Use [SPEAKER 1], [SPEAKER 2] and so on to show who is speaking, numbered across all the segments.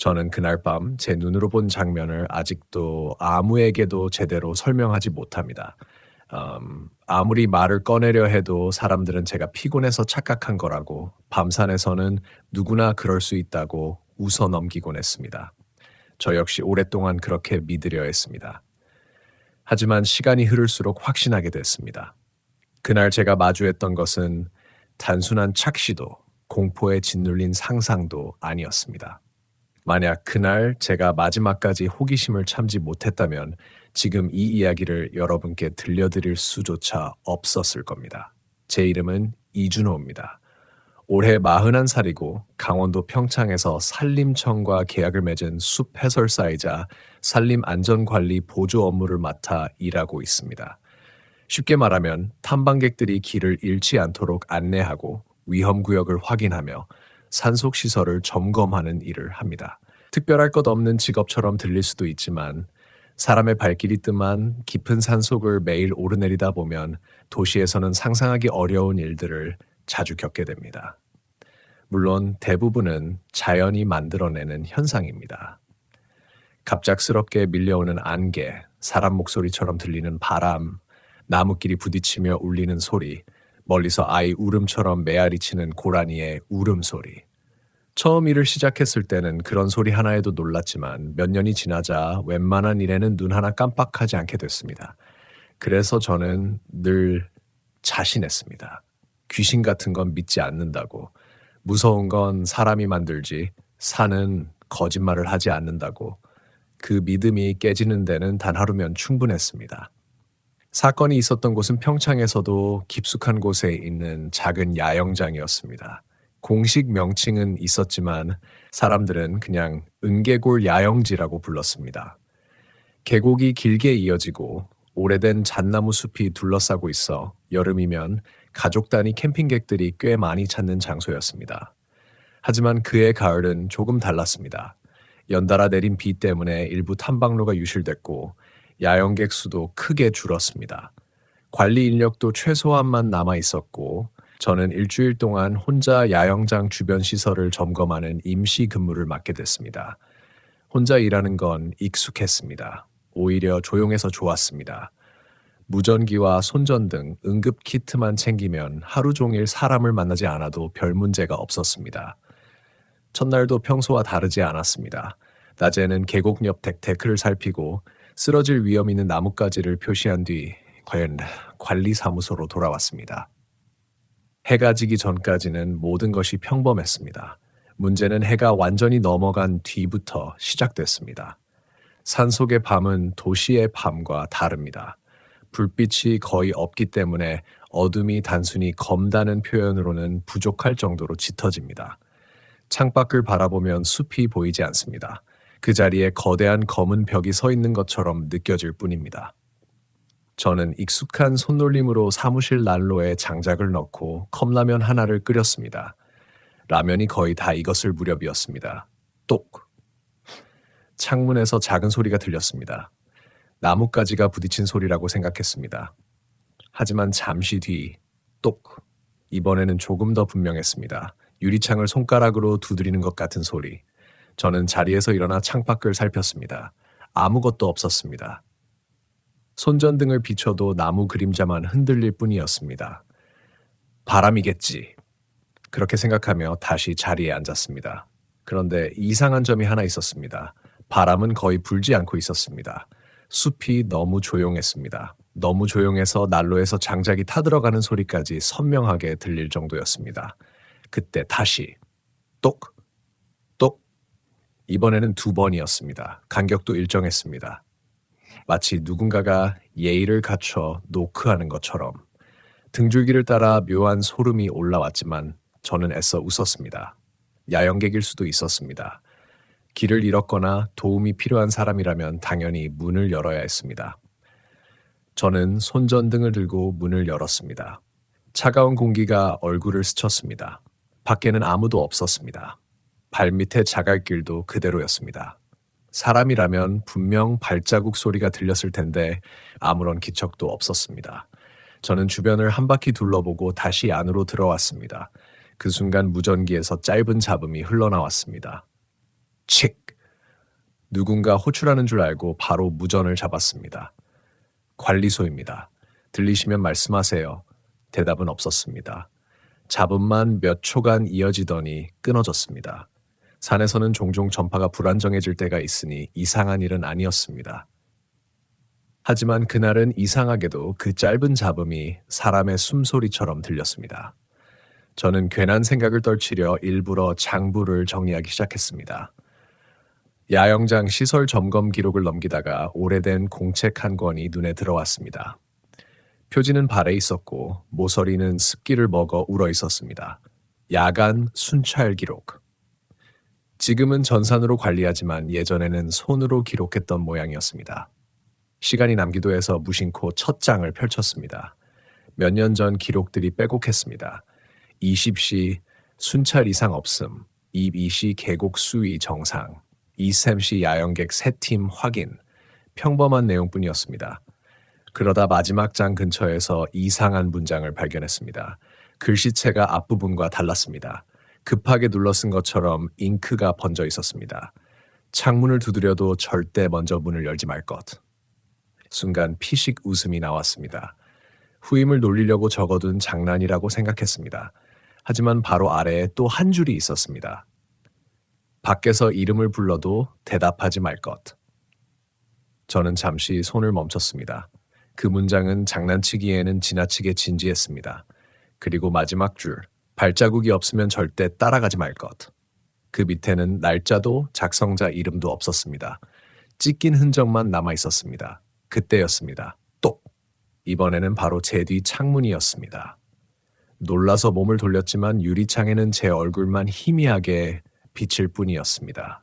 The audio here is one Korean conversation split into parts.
[SPEAKER 1] 저는 그날 밤 제 눈으로 본 장면을 아직도 아무에게도 제대로 설명하지 못합니다. 아무리 말을 꺼내려 해도 사람들은 제가 피곤해서 착각한 거라고, 밤산에서는 누구나 그럴 수 있다고 웃어 넘기곤 했습니다. 저 역시 오랫동안 그렇게 믿으려 했습니다. 하지만 시간이 흐를수록 확신하게 됐습니다. 그날 제가 마주했던 것은 단순한 착시도, 공포에 짓눌린 상상도 아니었습니다. 만약 그날 제가 마지막까지 호기심을 참지 못했다면 지금 이 이야기를 여러분께 들려드릴 수조차 없었을 겁니다. 제 이름은 이준호입니다. 올해 41살이고 강원도 평창에서 산림청과 계약을 맺은 숲 해설사이자 산림 안전관리 보조 업무를 맡아 일하고 있습니다. 쉽게 말하면 탐방객들이 길을 잃지 않도록 안내하고 위험구역을 확인하며 산속시설을 점검하는 일을 합니다. 특별할 것 없는 직업처럼 들릴 수도 있지만 사람의 발길이 뜸한 깊은 산속을 매일 오르내리다 보면 도시에서는 상상하기 어려운 일들을 자주 겪게 됩니다. 물론 대부분은 자연이 만들어내는 현상입니다. 갑작스럽게 밀려오는 안개, 사람 목소리처럼 들리는 바람, 나무끼리 부딪히며 울리는 소리, 멀리서 아이 울음처럼 메아리치는 고라니의 울음소리. 처음 일을 시작했을 때는 그런 소리 하나에도 놀랐지만 몇 년이 지나자 웬만한 일에는 눈 하나 깜빡하지 않게 됐습니다. 그래서 저는 늘 자신했습니다. 귀신 같은 건 믿지 않는다고, 무서운 건 사람이 만들지 산은 거짓말을 하지 않는다고, 그 믿음이 깨지는 데는 단 하루면 충분했습니다. 사건이 있었던 곳은 평창에서도 깊숙한 곳에 있는 작은 야영장이었습니다. 공식 명칭은 있었지만 사람들은 그냥 은계골 야영지라고 불렀습니다. 계곡이 길게 이어지고 오래된 잣나무 숲이 둘러싸고 있어 여름이면 가족 단위 캠핑객들이 꽤 많이 찾는 장소였습니다. 하지만 그해 가을은 조금 달랐습니다. 연달아 내린 비 때문에 일부 탐방로가 유실됐고 야영객 수도 크게 줄었습니다. 관리 인력도 최소한만 남아 있었고 저는 일주일 동안 혼자 야영장 주변 시설을 점검하는 임시 근무를 맡게 됐습니다. 혼자 일하는 건 익숙했습니다. 오히려 조용해서 좋았습니다. 무전기와 손전등, 응급 키트만 챙기면 하루 종일 사람을 만나지 않아도 별 문제가 없었습니다. 첫날도 평소와 다르지 않았습니다. 낮에는 계곡 옆 데크를 살피고 쓰러질 위험 있는 나뭇가지를 표시한 뒤 과연 관리사무소로 돌아왔습니다. 해가 지기 전까지는 모든 것이 평범했습니다. 문제는 해가 완전히 넘어간 뒤부터 시작됐습니다. 산속의 밤은 도시의 밤과 다릅니다. 불빛이 거의 없기 때문에 어둠이 단순히 검다는 표현으로는 부족할 정도로 짙어집니다. 창밖을 바라보면 숲이 보이지 않습니다. 그 자리에 거대한 검은 벽이 서 있는 것처럼 느껴질 뿐입니다. 저는 익숙한 손놀림으로 사무실 난로에 장작을 넣고 컵라면 하나를 끓였습니다. 라면이 거의 다 익었을 무렵이었습니다. 똑! 창문에서 작은 소리가 들렸습니다. 나뭇가지가 부딪힌 소리라고 생각했습니다. 하지만 잠시 뒤, 똑! 이번에는 조금 더 분명했습니다. 유리창을 손가락으로 두드리는 것 같은 소리. 저는 자리에서 일어나 창밖을 살폈습니다. 아무것도 없었습니다. 손전등을 비춰도 나무 그림자만 흔들릴 뿐이었습니다. 바람이겠지. 그렇게 생각하며 다시 자리에 앉았습니다. 그런데 이상한 점이 하나 있었습니다. 바람은 거의 불지 않고 있었습니다. 숲이 너무 조용했습니다. 너무 조용해서 난로에서 장작이 타들어가는 소리까지 선명하게 들릴 정도였습니다. 그때 다시 똑! 똑! 이번에는 2번이었습니다. 간격도 일정했습니다. 마치 누군가가 예의를 갖춰 노크하는 것처럼. 등줄기를 따라 묘한 소름이 올라왔지만 저는 애써 웃었습니다. 야영객일 수도 있었습니다. 길을 잃었거나 도움이 필요한 사람이라면 당연히 문을 열어야 했습니다. 저는 손전등을 들고 문을 열었습니다. 차가운 공기가 얼굴을 스쳤습니다. 밖에는 아무도 없었습니다. 발밑의 자갈길도 그대로였습니다. 사람이라면 분명 발자국 소리가 들렸을 텐데 아무런 기척도 없었습니다. 저는 주변을 한 바퀴 둘러보고 다시 안으로 들어왔습니다. 그 순간 무전기에서 짧은 잡음이 흘러나왔습니다. 칙! 누군가 호출하는 줄 알고 바로 무전을 잡았습니다. 관리소입니다. 들리시면 말씀하세요. 대답은 없었습니다. 잡음만 몇 초간 이어지더니 끊어졌습니다. 산에서는 종종 전파가 불안정해질 때가 있으니 이상한 일은 아니었습니다. 하지만 그날은 이상하게도 그 짧은 잡음이 사람의 숨소리처럼 들렸습니다. 저는 괜한 생각을 떨치려 일부러 장부를 정리하기 시작했습니다. 야영장 시설 점검 기록을 넘기다가 오래된 공책 한 권이 눈에 들어왔습니다. 표지는 발에 있었고 모서리는 습기를 먹어 울어 있었습니다. 야간 순찰 기록. 지금은 전산으로 관리하지만 예전에는 손으로 기록했던 모양이었습니다. 시간이 남기도 해서 무심코 첫 장을 펼쳤습니다. 몇 년 전 기록들이 빼곡했습니다. 20시 순찰 이상 없음, 22시 계곡 수위 정상, 23시 야영객 3팀 확인, 평범한 내용뿐이었습니다. 그러다 마지막 장 근처에서 이상한 문장을 발견했습니다. 글씨체가 앞부분과 달랐습니다. 급하게 눌러 쓴 것처럼 잉크가 번져 있었습니다. 창문을 두드려도 절대 먼저 문을 열지 말 것. 순간 피식 웃음이 나왔습니다. 후임을 놀리려고 적어둔 장난이라고 생각했습니다. 하지만 바로 아래에 또 한 줄이 있었습니다. 밖에서 이름을 불러도 대답하지 말 것. 저는 잠시 손을 멈췄습니다. 그 문장은 장난치기에는 지나치게 진지했습니다. 그리고 마지막 줄, 발자국이 없으면 절대 따라가지 말 것. 그 밑에는 날짜도 작성자 이름도 없었습니다. 찢긴 흔적만 남아 있었습니다. 그때였습니다. 똑! 이번에는 바로 제 뒤 창문이었습니다. 놀라서 몸을 돌렸지만 유리창에는 제 얼굴만 희미하게 비칠 뿐이었습니다.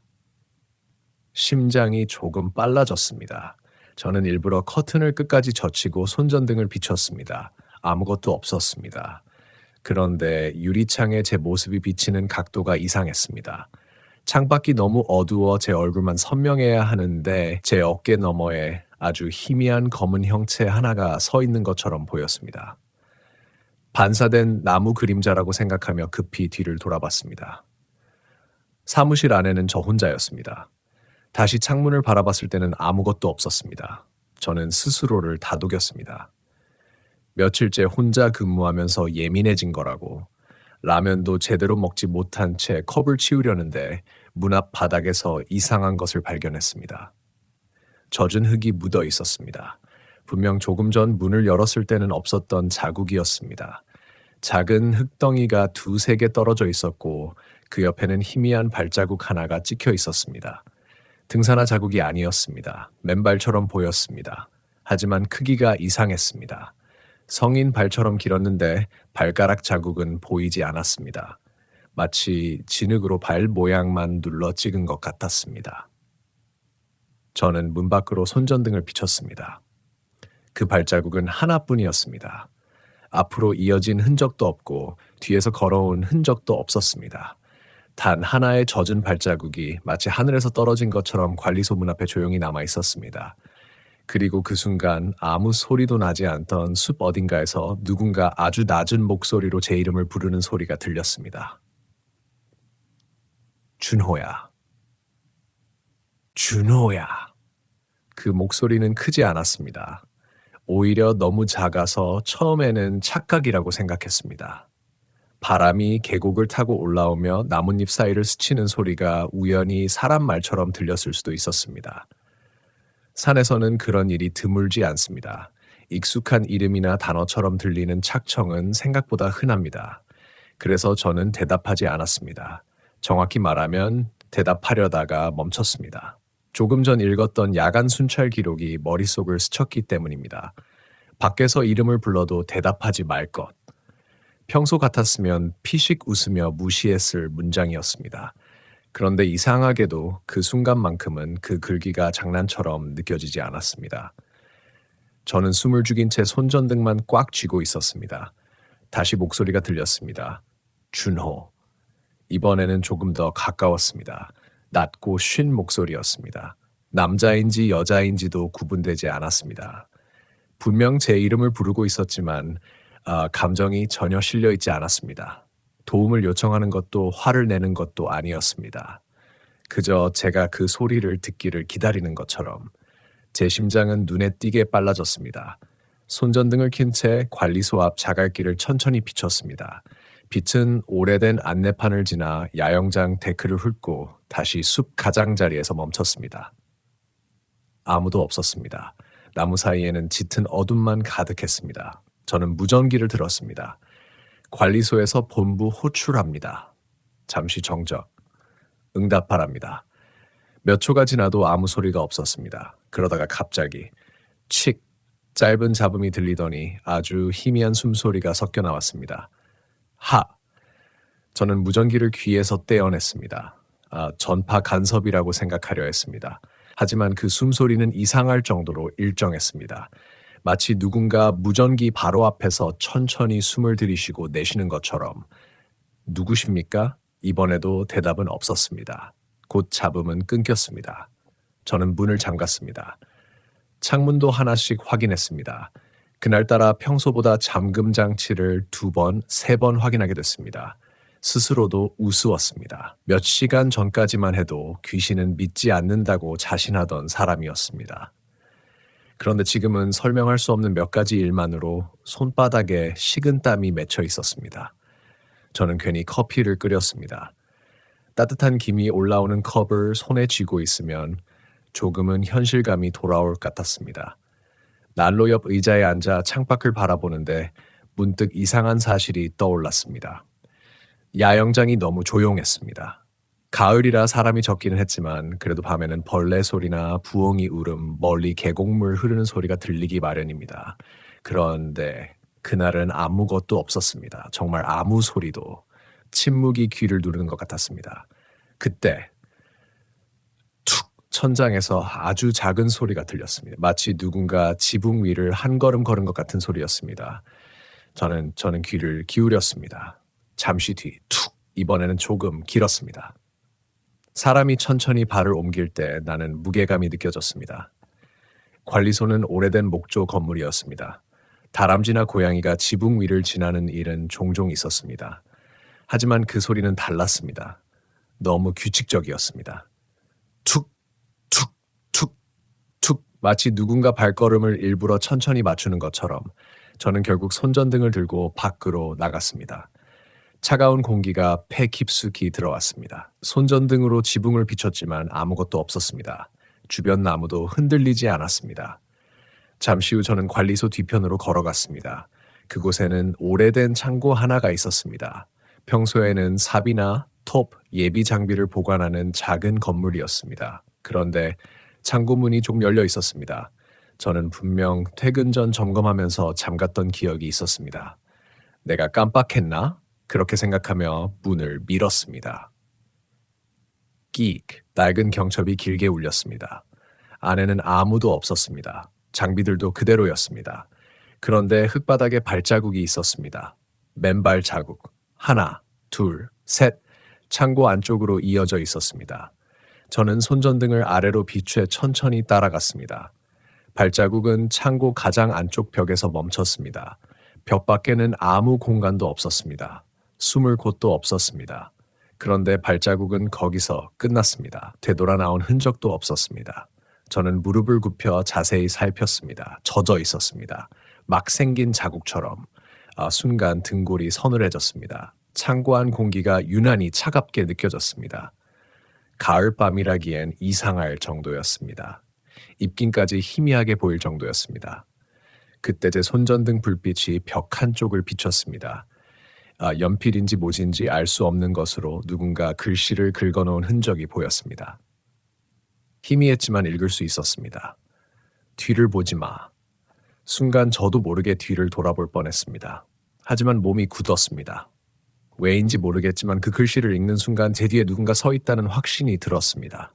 [SPEAKER 1] 심장이 조금 빨라졌습니다. 저는 일부러 커튼을 끝까지 젖히고 손전등을 비췄습니다. 아무것도 없었습니다. 그런데 유리창에 제 모습이 비치는 각도가 이상했습니다. 창밖이 너무 어두워 제 얼굴만 선명해야 하는데 제 어깨 너머에 아주 희미한 검은 형체 하나가 서 있는 것처럼 보였습니다. 반사된 나무 그림자라고 생각하며 급히 뒤를 돌아봤습니다. 사무실 안에는 저 혼자였습니다. 다시 창문을 바라봤을 때는 아무것도 없었습니다. 저는 스스로를 다독였습니다. 며칠째 혼자 근무하면서 예민해진 거라고. 라면도 제대로 먹지 못한 채 컵을 치우려는데 문 앞 바닥에서 이상한 것을 발견했습니다. 젖은 흙이 묻어 있었습니다. 분명 조금 전 문을 열었을 때는 없었던 자국이었습니다. 작은 흙덩이가 2-3개 떨어져 있었고 그 옆에는 희미한 발자국 하나가 찍혀 있었습니다. 등산화 자국이 아니었습니다. 맨발처럼 보였습니다. 하지만 크기가 이상했습니다. 성인 발처럼 길었는데 발가락 자국은 보이지 않았습니다. 마치 진흙으로 발 모양만 눌러 찍은 것 같았습니다. 저는 문 밖으로 손전등을 비췄습니다. 그 발자국은 하나뿐이었습니다. 앞으로 이어진 흔적도 없고 뒤에서 걸어온 흔적도 없었습니다. 단 하나의 젖은 발자국이 마치 하늘에서 떨어진 것처럼 관리소 문 앞에 조용히 남아 있었습니다. 그리고 그 순간 아무 소리도 나지 않던 숲 어딘가에서 누군가 아주 낮은 목소리로 제 이름을 부르는 소리가 들렸습니다. 준호야. 준호야. 그 목소리는 크지 않았습니다. 오히려 너무 작아서 처음에는 착각이라고 생각했습니다. 바람이 계곡을 타고 올라오며 나뭇잎 사이를 스치는 소리가 우연히 사람 말처럼 들렸을 수도 있었습니다. 산에서는 그런 일이 드물지 않습니다. 익숙한 이름이나 단어처럼 들리는 착청은 생각보다 흔합니다. 그래서 저는 대답하지 않았습니다. 정확히 말하면 대답하려다가 멈췄습니다. 조금 전 읽었던 야간 순찰 기록이 머릿속을 스쳤기 때문입니다. 밖에서 이름을 불러도 대답하지 말 것. 평소 같았으면 피식 웃으며 무시했을 문장이었습니다. 그런데 이상하게도 그 순간만큼은 그 글귀가 장난처럼 느껴지지 않았습니다. 저는 숨을 죽인 채 손전등만 꽉 쥐고 있었습니다. 다시 목소리가 들렸습니다. 준호. 이번에는 조금 더 가까웠습니다. 낮고 쉰 목소리였습니다. 남자인지 여자인지도 구분되지 않았습니다. 분명 제 이름을 부르고 있었지만 감정이 전혀 실려 있지 않았습니다. 도움을 요청하는 것도 화를 내는 것도 아니었습니다. 그저 제가 그 소리를 듣기를 기다리는 것처럼 제 심장은 눈에 띄게 빨라졌습니다. 손전등을 킨 채 관리소 앞 자갈길을 천천히 비췄습니다. 빛은 오래된 안내판을 지나 야영장 데크를 훑고 다시 숲 가장자리에서 멈췄습니다. 아무도 없었습니다. 나무 사이에는 짙은 어둠만 가득했습니다. 저는 무전기를 들었습니다. 관리소에서 본부 호출합니다. 잠시 정적. 응답 바랍니다. 몇 초가 지나도 아무 소리가 없었습니다. 그러다가 갑자기 칙 짧은 잡음이 들리더니 아주 희미한 숨소리가 섞여 나왔습니다. 하! 저는 무전기를 귀에서 떼어냈습니다. 전파 간섭이라고 생각하려 했습니다. 하지만 그 숨소리는 이상할 정도로 일정했습니다. 마치 누군가 무전기 바로 앞에서 천천히 숨을 들이쉬고 내쉬는 것처럼. 누구십니까? 이번에도 대답은 없었습니다. 곧 잡음은 끊겼습니다. 저는 문을 잠갔습니다. 창문도 하나씩 확인했습니다. 그날따라 평소보다 잠금 장치를 2번, 3번 확인하게 됐습니다. 스스로도 우스웠습니다. 몇 시간 전까지만 해도 귀신은 믿지 않는다고 자신하던 사람이었습니다. 그런데 지금은 설명할 수 없는 몇 가지 일만으로 손바닥에 식은땀이 맺혀 있었습니다. 저는 괜히 커피를 끓였습니다. 따뜻한 김이 올라오는 컵을 손에 쥐고 있으면 조금은 현실감이 돌아올 것 같았습니다. 난로 옆 의자에 앉아 창밖을 바라보는데 문득 이상한 사실이 떠올랐습니다. 야영장이 너무 조용했습니다. 가을이라 사람이 적기는 했지만 그래도 밤에는 벌레 소리나 부엉이 울음, 멀리 계곡물 흐르는 소리가 들리기 마련입니다. 그런데 그날은 아무것도 없었습니다. 정말 아무 소리도. 침묵이 귀를 누르는 것 같았습니다. 그때 툭 천장에서 아주 작은 소리가 들렸습니다. 마치 누군가 지붕 위를 한 걸음 걸은 것 같은 소리였습니다. 저는 귀를 기울였습니다. 잠시 뒤 툭 이번에는 조금 길었습니다. 사람이 천천히 발을 옮길 때 나는 무게감이 느껴졌습니다. 관리소는 오래된 목조 건물이었습니다. 다람쥐나 고양이가 지붕 위를 지나는 일은 종종 있었습니다. 하지만 그 소리는 달랐습니다. 너무 규칙적이었습니다. 툭, 툭, 툭, 툭 마치 누군가 발걸음을 일부러 천천히 맞추는 것처럼 저는 결국 손전등을 들고 밖으로 나갔습니다. 차가운 공기가 폐 깊숙이 들어왔습니다. 손전등으로 지붕을 비췄지만 아무것도 없었습니다. 주변 나무도 흔들리지 않았습니다. 잠시 후 저는 관리소 뒤편으로 걸어갔습니다. 그곳에는 오래된 창고 하나가 있었습니다. 평소에는 삽이나 톱, 예비 장비를 보관하는 작은 건물이었습니다. 그런데 창고 문이 좀 열려 있었습니다. 저는 분명 퇴근 전 점검하면서 잠갔던 기억이 있었습니다. 내가 깜빡했나? 그렇게 생각하며 문을 밀었습니다. 끼익, 낡은 경첩이 길게 울렸습니다. 안에는 아무도 없었습니다. 장비들도 그대로였습니다. 그런데 흙바닥에 발자국이 있었습니다. 맨발 자국. 하나, 둘, 셋. 창고 안쪽으로 이어져 있었습니다. 저는 손전등을 아래로 비추어 천천히 따라갔습니다. 발자국은 창고 가장 안쪽 벽에서 멈췄습니다. 벽 밖에는 아무 공간도 없었습니다. 숨을 곳도 없었습니다. 그런데 발자국은 거기서 끝났습니다. 되돌아 나온 흔적도 없었습니다. 저는 무릎을 굽혀 자세히 살폈습니다. 젖어 있었습니다. 막 생긴 자국처럼. 순간 등골이 서늘해졌습니다. 창고 안 공기가 유난히 차갑게 느껴졌습니다. 가을밤이라기엔 이상할 정도였습니다. 입김까지 희미하게 보일 정도였습니다. 그때 제 손전등 불빛이 벽 한쪽을 비췄습니다. 연필인지 뭐진지 알 수 없는 것으로 누군가 글씨를 긁어놓은 흔적이 보였습니다. 희미했지만 읽을 수 있었습니다. 뒤를 보지 마. 순간 저도 모르게 뒤를 돌아볼 뻔했습니다. 하지만 몸이 굳었습니다. 왜인지 모르겠지만 그 글씨를 읽는 순간 제 뒤에 누군가 서 있다는 확신이 들었습니다.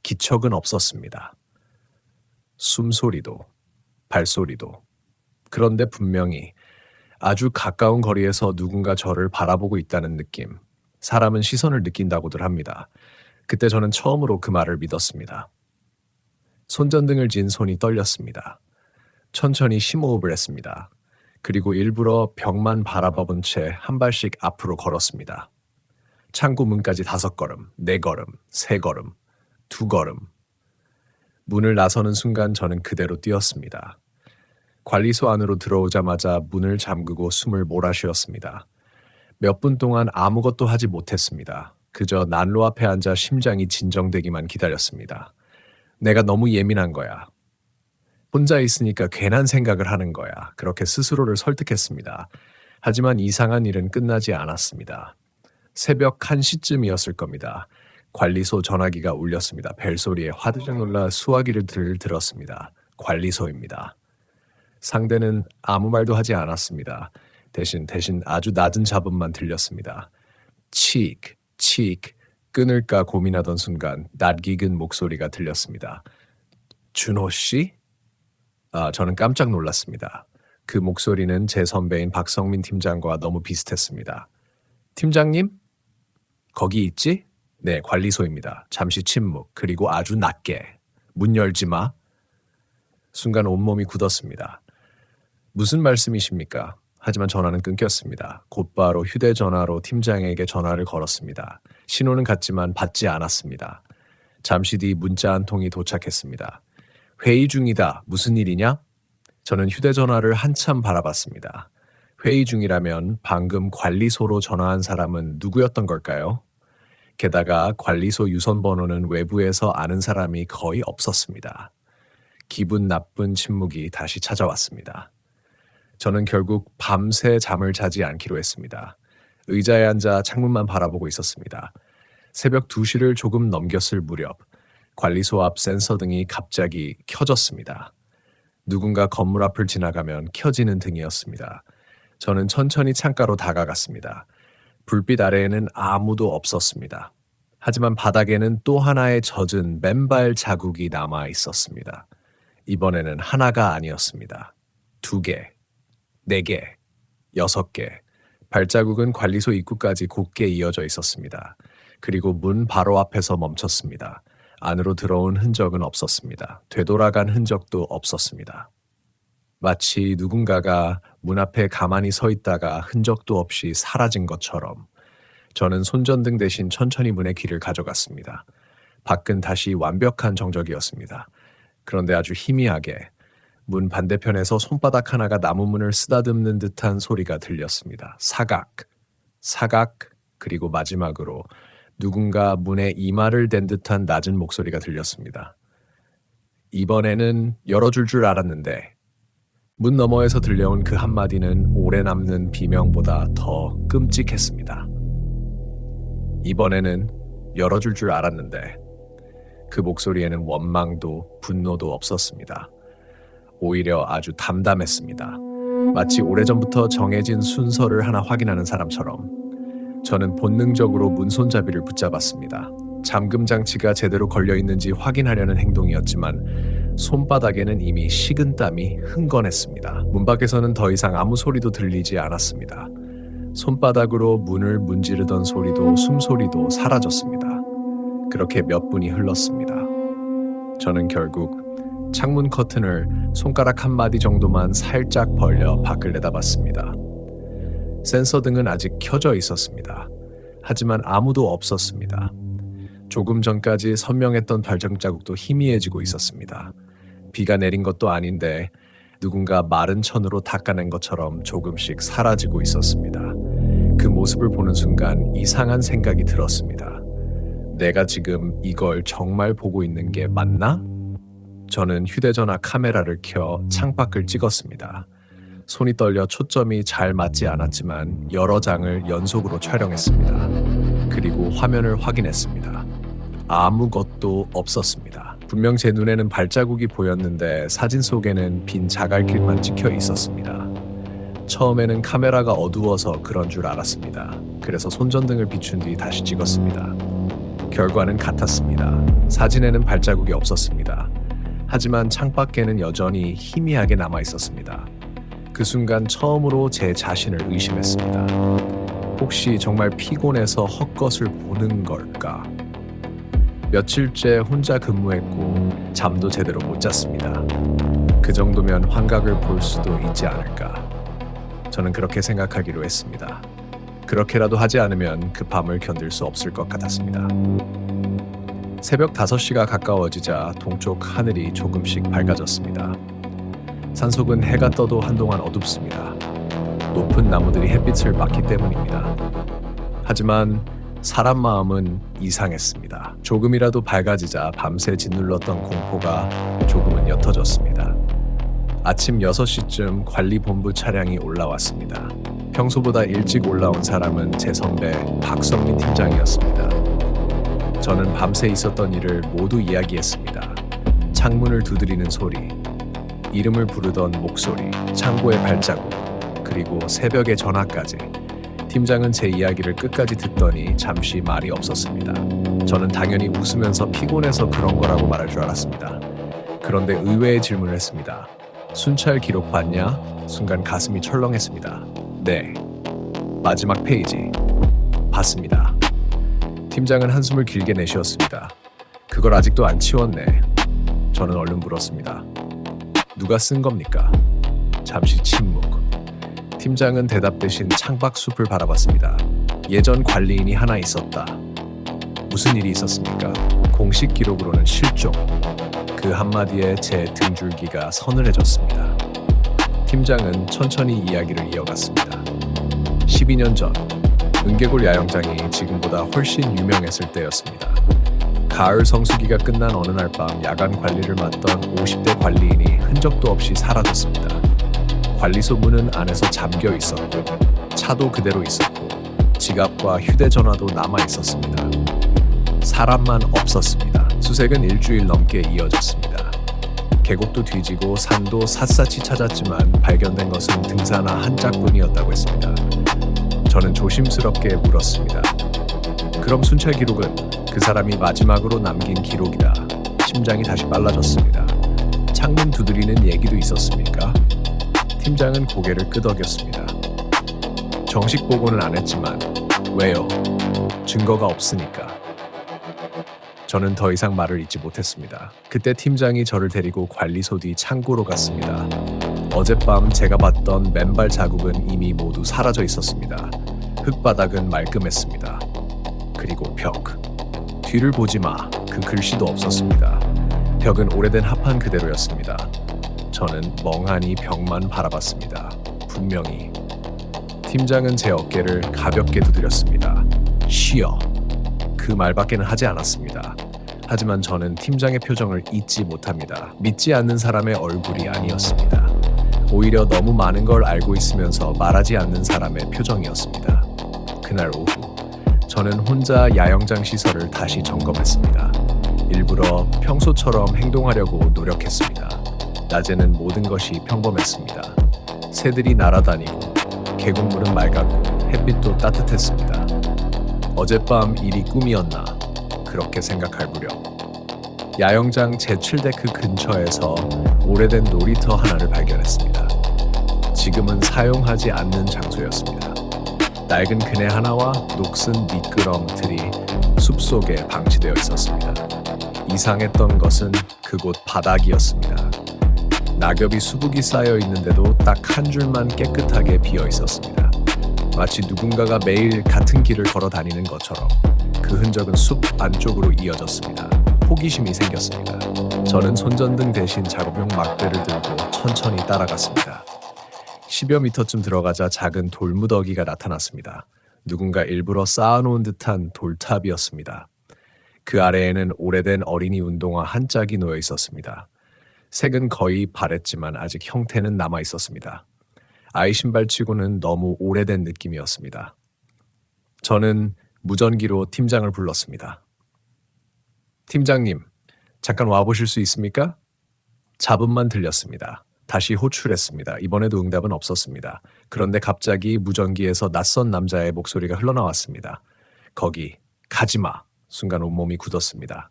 [SPEAKER 1] 기척은 없었습니다. 숨소리도, 발소리도. 그런데 분명히 아주 가까운 거리에서 누군가 저를 바라보고 있다는 느낌. 사람은 시선을 느낀다고들 합니다. 그때 저는 처음으로 그 말을 믿었습니다. 손전등을 쥔 손이 떨렸습니다. 천천히 심호흡을 했습니다. 그리고 일부러 벽만 바라봐 본 채 한 발씩 앞으로 걸었습니다. 창고 문까지 5걸음, 4걸음, 3걸음, 2걸음. 문을 나서는 순간 저는 그대로 뛰었습니다. 관리소 안으로 들어오자마자 문을 잠그고 숨을 몰아쉬었습니다. 몇 분 동안 아무것도 하지 못했습니다. 그저 난로 앞에 앉아 심장이 진정되기만 기다렸습니다. 내가 너무 예민한 거야. 혼자 있으니까 괜한 생각을 하는 거야. 그렇게 스스로를 설득했습니다. 하지만 이상한 일은 끝나지 않았습니다. 새벽 1시쯤이었을 겁니다. 관리소 전화기가 울렸습니다. 벨소리에 화들짝 놀라 수화기를 들었습니다. 관리소입니다. 상대는 아무 말도 하지 않았습니다. 대신 아주 낮은 잡음만 들렸습니다. 칙, 끊을까 고민하던 순간 낯익은 목소리가 들렸습니다. 준호 씨? 저는 깜짝 놀랐습니다. 그 목소리는 제 선배인 박성민 팀장과 너무 비슷했습니다. 팀장님? 거기 있지? 네, 관리소입니다. 잠시 침묵, 그리고 아주 낮게. 문 열지 마. 순간 온몸이 굳었습니다. 무슨 말씀이십니까? 하지만 전화는 끊겼습니다. 곧바로 휴대전화로 팀장에게 전화를 걸었습니다. 신호는 갔지만 받지 않았습니다. 잠시 뒤 문자 한 통이 도착했습니다. 회의 중이다. 무슨 일이냐? 저는 휴대전화를 한참 바라봤습니다. 회의 중이라면 방금 관리소로 전화한 사람은 누구였던 걸까요? 게다가 관리소 유선번호는 외부에서 아는 사람이 거의 없었습니다. 기분 나쁜 침묵이 다시 찾아왔습니다. 저는 결국 밤새 잠을 자지 않기로 했습니다. 의자에 앉아 창문만 바라보고 있었습니다. 새벽 2시를 조금 넘겼을 무렵 관리소 앞 센서 등이 갑자기 켜졌습니다. 누군가 건물 앞을 지나가면 켜지는 등이었습니다. 저는 천천히 창가로 다가갔습니다. 불빛 아래에는 아무도 없었습니다. 하지만 바닥에는 또 하나의 젖은 맨발 자국이 남아 있었습니다. 이번에는 하나가 아니었습니다. 2개, 4개, 6개. 발자국은 관리소 입구까지 곧게 이어져 있었습니다. 그리고 문 바로 앞에서 멈췄습니다. 안으로 들어온 흔적은 없었습니다. 되돌아간 흔적도 없었습니다. 마치 누군가가 문 앞에 가만히 서 있다가 흔적도 없이 사라진 것처럼 저는 손전등 대신 천천히 문의 길을 가져갔습니다. 밖은 다시 완벽한 정적이었습니다. 그런데 아주 희미하게 문 반대편에서 손바닥 하나가 나무 문을 쓰다듬는 듯한 소리가 들렸습니다. 사각, 그리고 마지막으로 누군가 문에 이마를 댄 듯한 낮은 목소리가 들렸습니다. 이번에는 열어줄 줄 알았는데. 문 너머에서 들려온 그 한마디는 오래 남는 비명보다 더 끔찍했습니다. 이번에는 열어줄 줄 알았는데. 그 목소리에는 원망도 분노도 없었습니다. 오히려 아주 담담했습니다. 마치 오래전부터 정해진 순서를 하나 확인하는 사람처럼 저는 본능적으로 문 손잡이를 붙잡았습니다. 잠금 장치가 제대로 걸려 있는지 확인하려는 행동이었지만 손바닥에는 이미 식은땀이 흥건했습니다. 문 밖에서는 더 이상 아무 소리도 들리지 않았습니다. 손바닥으로 문을 문지르던 소리도 숨소리도 사라졌습니다. 그렇게 몇 분이 흘렀습니다. 저는 결국 창문 커튼을 손가락 한 마디 정도만 살짝 벌려 밖을 내다봤습니다. 센서 등은 아직 켜져 있었습니다. 하지만 아무도 없었습니다. 조금 전까지 선명했던 발전자국도 희미해지고 있었습니다. 비가 내린 것도 아닌데 누군가 마른 천으로 닦아낸 것처럼 조금씩 사라지고 있었습니다. 그 모습을 보는 순간 이상한 생각이 들었습니다. 내가 지금 이걸 정말 보고 있는 게 맞나? 저는 휴대전화 카메라를 켜 창밖을 찍었습니다. 손이 떨려 초점이 잘 맞지 않았지만 여러 장을 연속으로 촬영했습니다. 그리고 화면을 확인했습니다. 아무것도 없었습니다. 분명 제 눈에는 발자국이 보였는데 사진 속에는 빈 자갈길만 찍혀 있었습니다. 처음에는 카메라가 어두워서 그런 줄 알았습니다. 그래서 손전등을 비춘 뒤 다시 찍었습니다. 결과는 같았습니다. 사진에는 발자국이 없었습니다. 하지만 창밖에는 여전히 희미하게 남아 있었습니다. 그 순간 처음으로 제 자신을 의심했습니다. 혹시 정말 피곤해서 헛것을 보는 걸까? 며칠째 혼자 근무했고 잠도 제대로 못 잤습니다. 그 정도면 환각을 볼 수도 있지 않을까. 저는 그렇게 생각하기로 했습니다. 그렇게라도 하지 않으면 그 밤을 견딜 수 없을 것 같았습니다. 새벽 5시가 가까워지자 동쪽 하늘이 조금씩 밝아졌습니다. 산속은 해가 떠도 한동안 어둡습니다. 높은 나무들이 햇빛을 막기 때문입니다. 하지만 사람 마음은 이상했습니다. 조금이라도 밝아지자 밤새 짓눌렀던 공포가 조금은 옅어졌습니다. 아침 6시쯤 관리본부 차량이 올라왔습니다. 평소보다 일찍 올라온 사람은 제 선배 박성민 팀장이었습니다. 저는 밤새 있었던 일을 모두 이야기했습니다. 창문을 두드리는 소리, 이름을 부르던 목소리, 창고의 발자국, 그리고 새벽의 전화까지. 팀장은 제 이야기를 끝까지 듣더니 잠시 말이 없었습니다. 저는 당연히 웃으면서 피곤해서 그런 거라고 말할 줄 알았습니다. 그런데 의외의 질문을 했습니다. 순찰 기록 봤냐? 순간 가슴이 철렁했습니다. 네. 마지막 페이지. 봤습니다. 팀장은 한숨을 길게 내쉬었습니다. 그걸 아직도 안 치웠네. 저는 얼른 물었습니다. 누가 쓴 겁니까? 잠시 침묵. 팀장은 대답 대신 창밖숲을 바라봤습니다. 예전 관리인이 하나 있었다. 무슨 일이 있었습니까? 공식 기록으로는 실종. 그 한마디에 제 등줄기가 서늘해졌습니다. 팀장은 천천히 이야기를 이어갔습니다. 12년 전 은계골 야영장이 지금보다 훨씬 유명했을 때였습니다. 가을 성수기가 끝난 어느 날 밤 야간 관리를 맡던 50대 관리인이 흔적도 없이 사라졌습니다. 관리소 문은 안에서 잠겨 있었고 차도 그대로 있었고 지갑과 휴대전화도 남아 있었습니다. 사람만 없었습니다. 수색은 일주일 넘게 이어졌습니다. 계곡도 뒤지고 산도 샅샅이 찾았지만 발견된 것은 등산화 한 짝뿐이었다고 했습니다. 저는 조심스럽게 물었습니다. 그럼 순찰 기록은 그 사람이 마지막으로 남긴 기록이다. 심장이 다시 빨라졌습니다. 창문 두드리는 얘기도 있었습니까? 팀장은 고개를 끄덕였습니다. 정식 보고는 안 했지만 왜요? 증거가 없으니까. 저는 더 이상 말을 잇지 못했습니다. 그때 팀장이 저를 데리고 관리소 뒤 창고로 갔습니다. 어젯밤 제가 봤던 맨발 자국은 이미 모두 사라져 있었습니다. 흙바닥은 말끔했습니다. 그리고 벽. 뒤를 보지 마. 그 글씨도 없었습니다. 벽은 오래된 합판 그대로였습니다. 저는 멍하니 벽만 바라봤습니다. 분명히. 팀장은 제 어깨를 가볍게 두드렸습니다. 쉬어. 그 말밖에는 하지 않았습니다. 하지만 저는 팀장의 표정을 잊지 못합니다. 믿지 않는 사람의 얼굴이 아니었습니다. 오히려 너무 많은 걸 알고 있으면서 말하지 않는 사람의 표정이었습니다. 그날 오후, 저는 혼자 야영장 시설을 다시 점검했습니다. 일부러 평소처럼 행동하려고 노력했습니다. 낮에는 모든 것이 평범했습니다. 새들이 날아다니고 계곡물은 맑았고 햇빛도 따뜻했습니다. 어젯밤 일이 꿈이었나 그렇게 생각할 무렵 야영장 제7데크 근처에서 오래된 놀이터 하나를 발견했습니다. 지금은 사용하지 않는 장소였습니다. 낡은 그네 하나와 녹슨 미끄럼틀이 숲속에 방치되어 있었습니다. 이상했던 것은 그곳 바닥이었습니다. 낙엽이 수북이 쌓여 있는데도 딱 한 줄만 깨끗하게 비어 있었습니다. 마치 누군가가 매일 같은 길을 걸어 다니는 것처럼 그 흔적은 숲 안쪽으로 이어졌습니다. 호기심이 생겼습니다. 저는 손전등 대신 작업용 막대를 들고 천천히 따라갔습니다. 10여 미터쯤 들어가자 작은 돌무더기가 나타났습니다. 누군가 일부러 쌓아놓은 듯한 돌탑이었습니다. 그 아래에는 오래된 어린이 운동화 한 짝이 놓여 있었습니다. 색은 거의 바랬지만 아직 형태는 남아 있었습니다. 아이 신발치고는 너무 오래된 느낌이었습니다. 저는 무전기로 팀장을 불렀습니다. 팀장님, 잠깐 와보실 수 있습니까? 잡음만 들렸습니다. 다시 호출했습니다. 이번에도 응답은 없었습니다. 그런데 갑자기 무전기에서 낯선 남자의 목소리가 흘러나왔습니다. 거기, 가지마. 순간 온몸이 굳었습니다.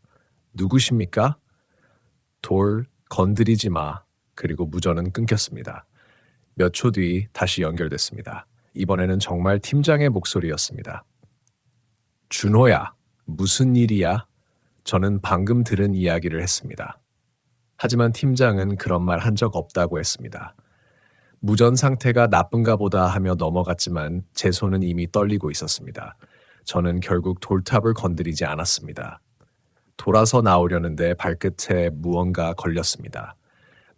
[SPEAKER 1] 누구십니까? 돌, 건드리지 마. 그리고 무전은 끊겼습니다. 몇 초 뒤 다시 연결됐습니다. 이번에는 정말 팀장의 목소리였습니다. 준호야, 무슨 일이야? 저는 방금 들은 이야기를 했습니다. 하지만 팀장은 그런 말 한 적 없다고 했습니다. 무전 상태가 나쁜가 보다 하며 넘어갔지만 제 손은 이미 떨리고 있었습니다. 저는 결국 돌탑을 건드리지 않았습니다. 돌아서 나오려는데 발끝에 무언가 걸렸습니다.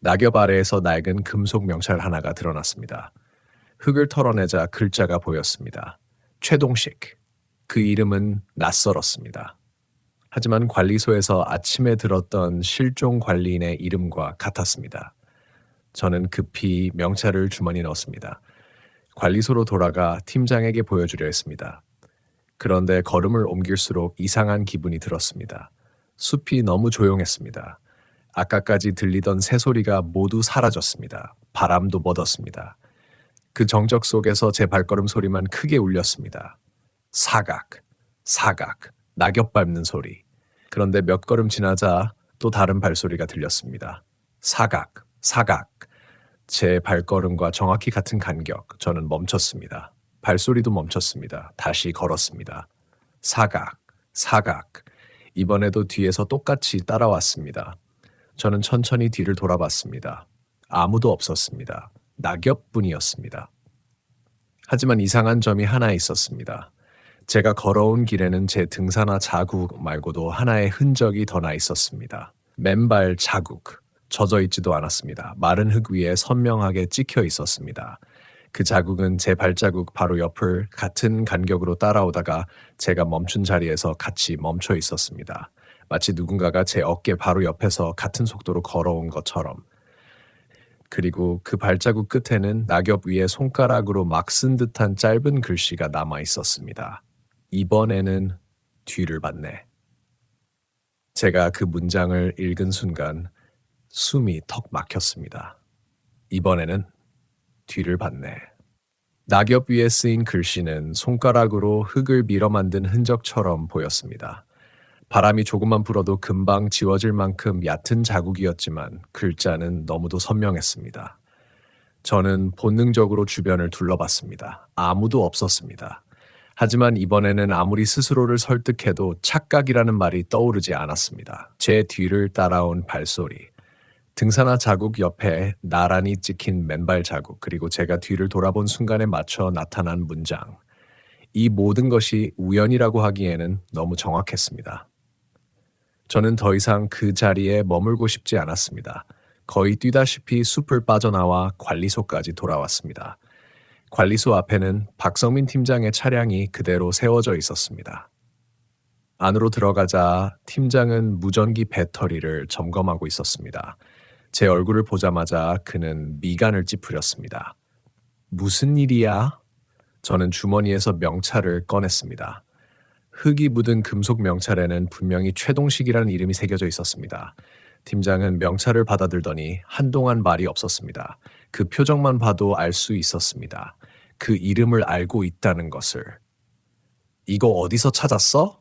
[SPEAKER 1] 낙엽 아래에서 낡은 금속 명찰 하나가 드러났습니다. 흙을 털어내자 글자가 보였습니다. 최동식. 그 이름은 낯설었습니다. 하지만 관리소에서 아침에 들었던 실종 관리인의 이름과 같았습니다. 저는 급히 명찰을 주머니에 넣었습니다. 관리소로 돌아가 팀장에게 보여주려 했습니다. 그런데 걸음을 옮길수록 이상한 기분이 들었습니다. 숲이 너무 조용했습니다. 아까까지 들리던 새소리가 모두 사라졌습니다. 바람도 멎었습니다. 그 정적 속에서 제 발걸음 소리만 크게 울렸습니다. 사각, 사각, 낙엽 밟는 소리. 그런데 몇 걸음 지나자 또 다른 발소리가 들렸습니다. 사각, 사각. 제 발걸음과 정확히 같은 간격. 저는 멈췄습니다. 발소리도 멈췄습니다. 다시 걸었습니다. 사각, 사각. 이번에도 뒤에서 똑같이 따라왔습니다. 저는 천천히 뒤를 돌아봤습니다. 아무도 없었습니다. 낙엽뿐이었습니다. 하지만 이상한 점이 하나 있었습니다. 제가 걸어온 길에는 제 등산화 자국 말고도 하나의 흔적이 더 나 있었습니다. 맨발 자국. 젖어 있지도 않았습니다. 마른 흙 위에 선명하게 찍혀 있었습니다. 그 자국은 제 발자국 바로 옆을 같은 간격으로 따라오다가 제가 멈춘 자리에서 같이 멈춰 있었습니다. 마치 누군가가 제 어깨 바로 옆에서 같은 속도로 걸어온 것처럼. 그리고 그 발자국 끝에는 낙엽 위에 손가락으로 막 쓴 듯한 짧은 글씨가 남아 있었습니다. 이번에는 뒤를 봤네. 제가 그 문장을 읽은 순간 숨이 턱 막혔습니다. 이번에는 뒤를 봤네. 낙엽 위에 쓰인 글씨는 손가락으로 흙을 밀어 만든 흔적처럼 보였습니다. 바람이 조금만 불어도 금방 지워질 만큼 얕은 자국이었지만 글자는 너무도 선명했습니다. 저는 본능적으로 주변을 둘러봤습니다. 아무도 없었습니다. 하지만 이번에는 아무리 스스로를 설득해도 착각이라는 말이 떠오르지 않았습니다. 제 뒤를 따라온 발소리. 등산화 자국 옆에 나란히 찍힌 맨발 자국, 그리고 제가 뒤를 돌아본 순간에 맞춰 나타난 문장. 이 모든 것이 우연이라고 하기에는 너무 정확했습니다. 저는 더 이상 그 자리에 머물고 싶지 않았습니다. 거의 뛰다시피 숲을 빠져나와 관리소까지 돌아왔습니다. 관리소 앞에는 박성민 팀장의 차량이 그대로 세워져 있었습니다. 안으로 들어가자 팀장은 무전기 배터리를 점검하고 있었습니다. 제 얼굴을 보자마자 그는 미간을 찌푸렸습니다. 무슨 일이야? 저는 주머니에서 명찰을 꺼냈습니다. 흙이 묻은 금속 명찰에는 분명히 최동식이라는 이름이 새겨져 있었습니다. 팀장은 명찰을 받아들더니 한동안 말이 없었습니다. 그 표정만 봐도 알 수 있었습니다. 그 이름을 알고 있다는 것을. 이거 어디서 찾았어?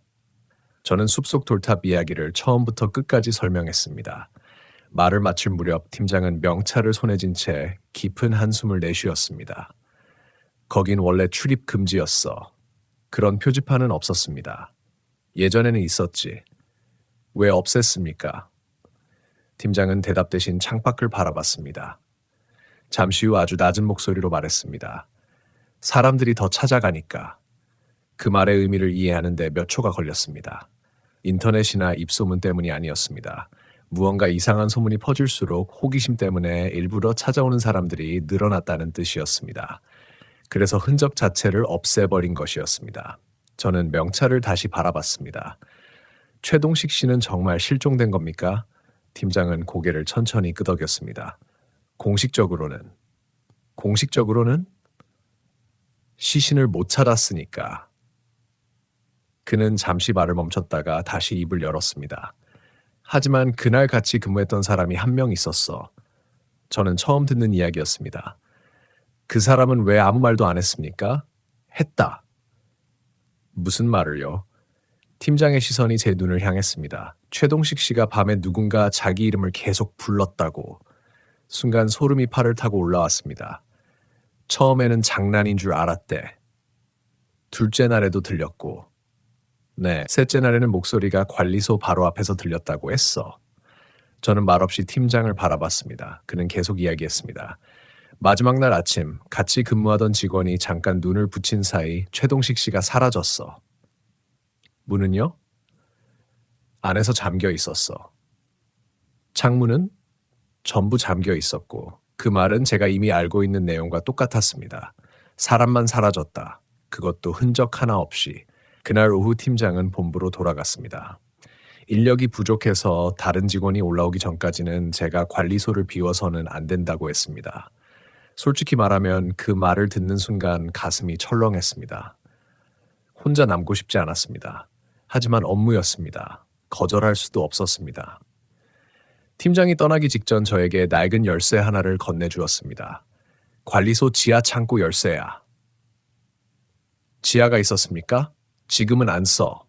[SPEAKER 1] 저는 숲속 돌탑 이야기를 처음부터 끝까지 설명했습니다. 말을 마칠 무렵 팀장은 명찰을 손에 쥔 채 깊은 한숨을 내쉬었습니다. 거긴 원래 출입 금지였어. 그런 표지판은 없었습니다. 예전에는 있었지. 왜 없앴습니까? 팀장은 대답 대신 창밖을 바라봤습니다. 잠시 후 아주 낮은 목소리로 말했습니다. 사람들이 더 찾아가니까. 그 말의 의미를 이해하는데 몇 초가 걸렸습니다. 인터넷이나 입소문 때문이 아니었습니다. 무언가 이상한 소문이 퍼질수록 호기심 때문에 일부러 찾아오는 사람들이 늘어났다는 뜻이었습니다. 그래서 흔적 자체를 없애버린 것이었습니다. 저는 명찰을 다시 바라봤습니다. 최동식 씨는 정말 실종된 겁니까? 팀장은 고개를 천천히 끄덕였습니다. 공식적으로는 시신을 못 찾았으니까. 그는 잠시 말을 멈췄다가 다시 입을 열었습니다. 하지만 그날 같이 근무했던 사람이 한 명 있었어. 저는 처음 듣는 이야기였습니다. 그 사람은 왜 아무 말도 안 했습니까? 했다. 무슨 말을요? 팀장의 시선이 제 눈을 향했습니다. 최동식 씨가 밤에 누군가 자기 이름을 계속 불렀다고. 순간 소름이 팔을 타고 올라왔습니다. 처음에는 장난인 줄 알았대. 둘째 날에도 들렸고. 네, 셋째 날에는 목소리가 관리소 바로 앞에서 들렸다고 했어. 저는 말없이 팀장을 바라봤습니다. 그는 계속 이야기했습니다. 마지막 날 아침 같이 근무하던 직원이 잠깐 눈을 붙인 사이 최동식 씨가 사라졌어. 문은요? 안에서 잠겨 있었어. 창문은 전부 잠겨 있었고 그 말은 제가 이미 알고 있는 내용과 똑같았습니다. 사람만 사라졌다. 그것도 흔적 하나 없이. 그날 오후 팀장은 본부로 돌아갔습니다. 인력이 부족해서 다른 직원이 올라오기 전까지는 제가 관리소를 비워서는 안 된다고 했습니다. 솔직히 말하면 그 말을 듣는 순간 가슴이 철렁했습니다. 혼자 남고 싶지 않았습니다. 하지만 업무였습니다. 거절할 수도 없었습니다. 팀장이 떠나기 직전 저에게 낡은 열쇠 하나를 건네주었습니다. 관리소 지하 창고 열쇠야. 지하가 있었습니까? 지금은 안 써.